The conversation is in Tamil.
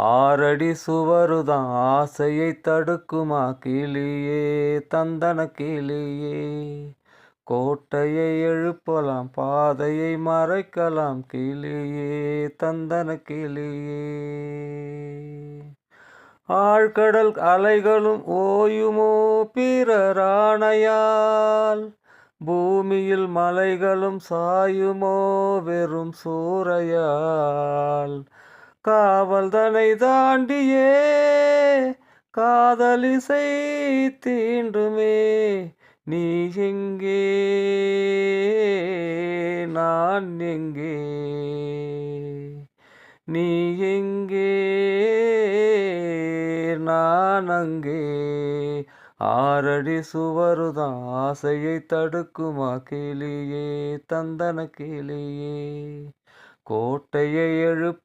ஆறடி சுவருதான் ஆசையை தடுக்குமா கிளியே தந்தன கிளியே. கோட்டையை எழுப்பலாம் பாதையை மறைக்கலாம் கிளியே தந்தன கிளியே. ஆழ்கடல் அலைகளும் ஓயுமோ பிறராணையால், பூமியில் மலைகளும் சாயுமோ வெறும் சூறையால். காவல் தனை தாண்டியே காதலிசை தீண்டுமே, நீ எங்கே நான் எங்கே, நீ எங்கே நான் அங்கே. ஆறடி சுவருதான் ஆசையை தடுக்குமா கிளியே தந்தன கிளியே. கோட்டையை எழுப்ப